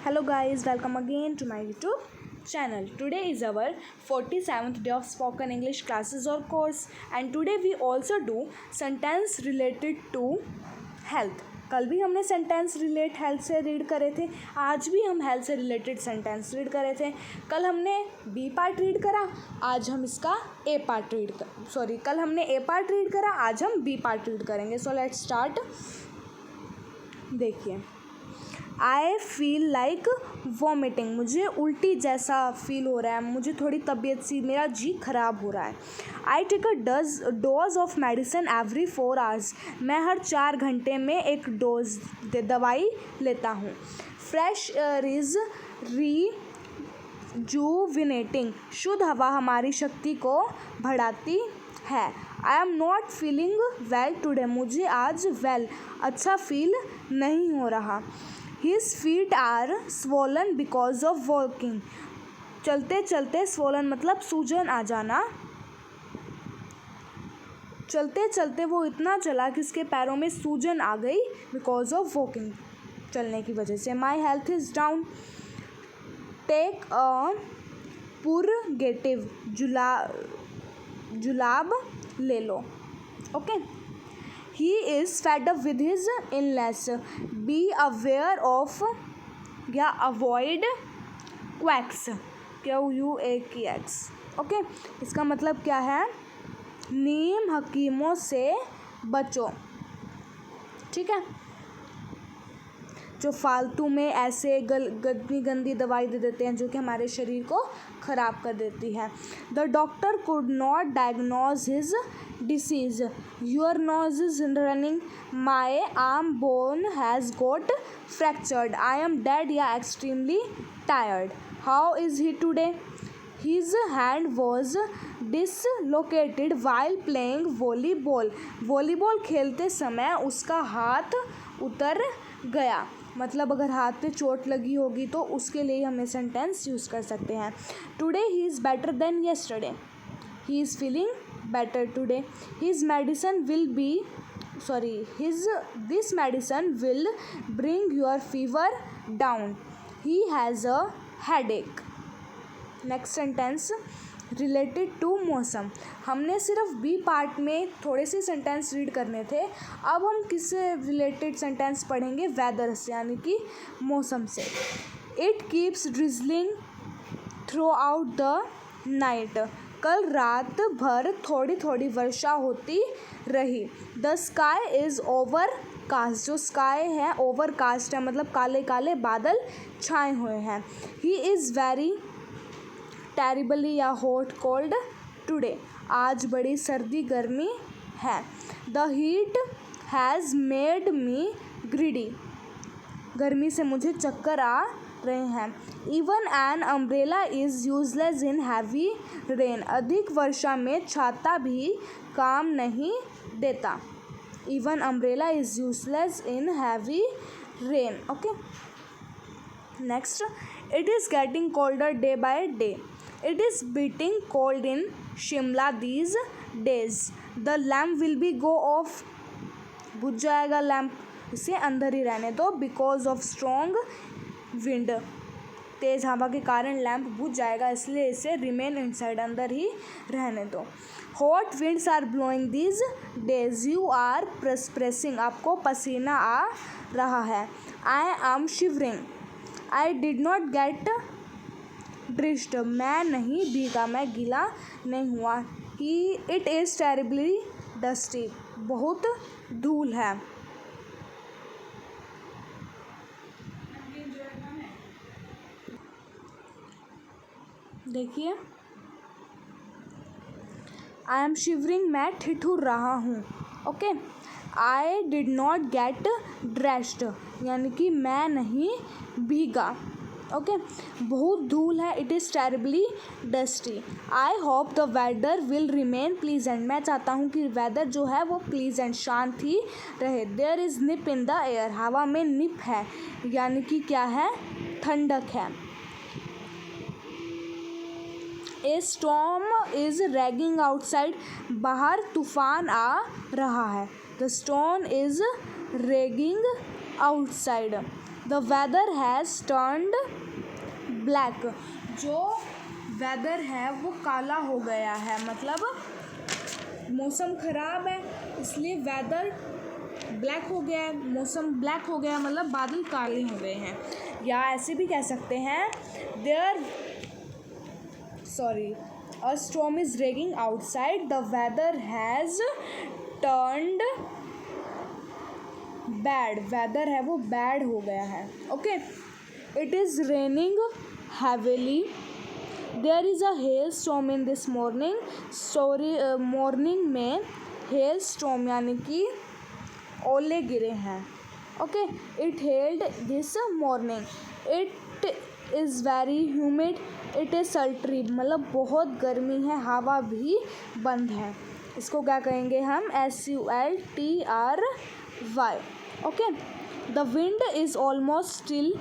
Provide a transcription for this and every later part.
Hello guys, welcome again to my YouTube channel. Today is our 47th day of spoken English classes or course, and today we also do sentence related to health. कल भी हमने sentence relate health से read करे थे, आज भी हम health से रिलेटेड सेंटेंस रीड करे थे. कल हमने बी पार्ट रीड करा, आज हम इसका ए पार्ट कल हमने ए पार्ट रीड करा, आज हम बी पार्ट रीड करेंगे. So let's start. देखिए, आई फील लाइक वॉमिटिंग, मुझे उल्टी जैसा फील हो रहा है, मुझे थोड़ी तबीयत सी, मेरा जी खराब हो रहा है. I take a dose of medicine every 4 hours, मैं हर 4 घंटे में एक डोज दवाई लेता हूँ. फ्रेश एयर इज़ रिजुविनेटिंग, शुद्ध हवा हमारी शक्ति को बढ़ाती है. I am not feeling well today, मुझे आज अच्छा फील नहीं हो रहा. His feet are swollen because of walking, चलते चलते swollen मतलब सूजन आ जाना. चलते चलते वो इतना चला कि उसके पैरों में सूजन आ गई because of walking, चलने की वजह से. My health is down, take a purgative, जुलाब ले लो. Okay. He is fed up with his illness. Be aware of या avoid quacks, QUAKS. ओके, इसका मतलब क्या है? नीम हकीमों से बचो. ठीक है, जो फालतू में ऐसे गंदी दवाई दे देते हैं जो कि हमारे शरीर को ख़राब कर देती है. The doctor could not diagnose his disease. Your nose is running, my arm bone has got fractured. I am dead या extremely tired. How is he today? His hand was dislocated while playing volleyball. Volleyball खेलते समय उसका हाथ उतर गया. मतलब अगर हाथ पे चोट लगी होगी तो उसके लिए हम ये सेंटेंस यूज़ कर सकते हैं. Today he is better than yesterday. He is feeling better today. This medicine will bring your fever down. He has a headache. Next sentence related to मौसम. हमने सिर्फ बी पार्ट में थोड़े से सेंटेंस रीड करने थे. अब हम किससे रिलेटेड सेंटेंस पढ़ेंगे? वेदर से, यानी कि मौसम से. It keeps drizzling through out the night, कल रात भर थोड़ी थोड़ी वर्षा होती रही. द स्काई इज़ ओवरकास्ट, जो स्काई है ओवरकास्ट है मतलब काले काले बादल छाए हुए हैं. ही इज़ वेरी टेरिबली या हॉट कोल्ड टुडे, आज बड़ी सर्दी गर्मी है. The heat has made me greedy, गर्मी से मुझे चक्कर आ रहे हैं. Even an umbrella is useless in heavy rain, अधिक वर्षा में छाता भी काम नहीं देता. Even umbrella is useless in heavy rain. Okay. Next, it is getting colder day by day. It is beating cold in Shimla these days. The lamp will be go off, बुझ जाएगा lamp, इसे अंदर ही रहने दो. Because of strong wind, तेज़ हवा के कारण लैम्प बुझ जाएगा, इसलिए इसे remain inside, अंदर ही रहने दो. Hot winds are blowing these days. You are pressing, आपको पसीना आ रहा है. I am shivering. I did not get ड्रिस्ट, मैं नहीं भीगा, मैं गीला नहीं हुआ. इट इज़ टेरिबली डस्टी, बहुत धूल है. देखिए, आई एम शिवरिंग, मैं ठिठुर रहा हूँ. Okay. I did not get dressed, यानी कि मैं नहीं भीगा. ओके. बहुत धूल है. It is terribly dusty. I hope the weather will remain pleasant, मैं चाहता हूँ कि वेदर जो है वो प्लीजेंट, शांत ही रहे. There is nip in the air, हवा में निप है, यानी कि क्या है? ठंडक है. A storm is raging outside, बाहर तूफान आ रहा है. The storm is raging outside. The weather has turned black, जो वेदर है वो काला हो गया है, मतलब मौसम ख़राब है इसलिए वेदर ब्लैक हो गया है, मौसम ब्लैक हो गया मतलब बादल काले हो गए हैं। या ऐसे भी कह सकते हैं a storm is raging outside, the weather has turned bad, weather है वो बैड हो गया है। Okay, it is raining heavily, there is a hail storm in this morning, morning में हेल स्टॉर्म यानी कि ओले गिरे हैं। Okay, it hailed this morning, it is very humid, it is sultry, मतलब बहुत गर्मी है, हवा भी बंद है। इसको क्या कहेंगे हम? SULTRY। Okay, the wind is almost still,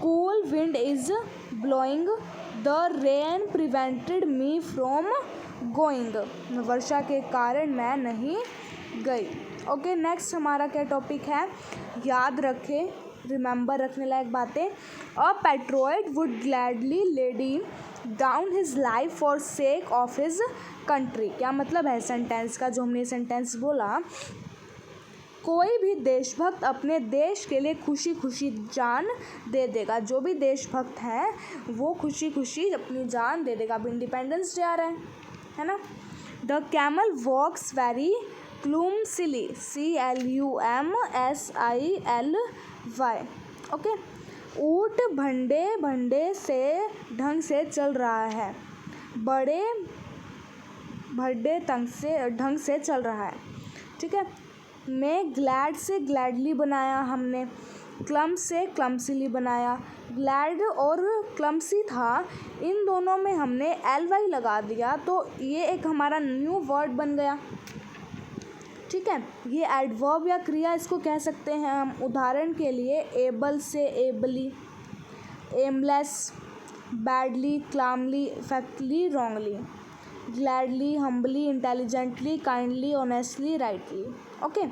cool wind is blowing, the rain prevented me from going, वर्षा के कारण मैं नहीं गई। ओके, नेक्स्ट हमारा क्या टॉपिक है? याद रखें, रिमेंबर रखने लायक बातें। A patriot would gladly lay down his life for sake of his country. क्या मतलब है सेंटेंस का? जो हमने सेंटेंस बोला, कोई भी देशभक्त अपने देश के लिए खुशी खुशी जान दे देगा। जो भी देशभक्त हैं वो खुशी खुशी अपनी जान दे देगा। अब इंडिपेंडेंस डे आ रहा है ना? The camel walks very clumsily, CLUMSILY। Okay, ऊँट भंडे से ढंग से चल रहा है, बड़े ढंग से चल रहा है। ठीक है, मैं ग्लैड से ग्लैडली बनाया हमने, क्लम से क्लमसिली बनाया। ग्लैड और क्लमसी था, इन दोनों में हमने LY लगा दिया तो ये एक हमारा न्यू वर्ड बन गया। ठीक है, ये एडवर्ब या क्रिया इसको कह सकते हैं हम। उदाहरण के लिए एबल से ably, aimless, badly, calmly, effectively, wrongly, gladly, humbly, intelligently, kindly, honestly, rightly. Okay,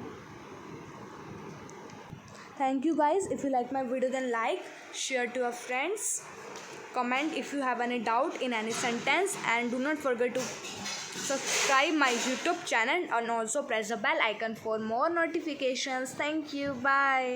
thank you guys. If you like my video then like, share to your friends, comment if you have any doubt in any sentence, and do not forget to subscribe my YouTube channel and also press the bell icon for more notifications. Thank you. Bye.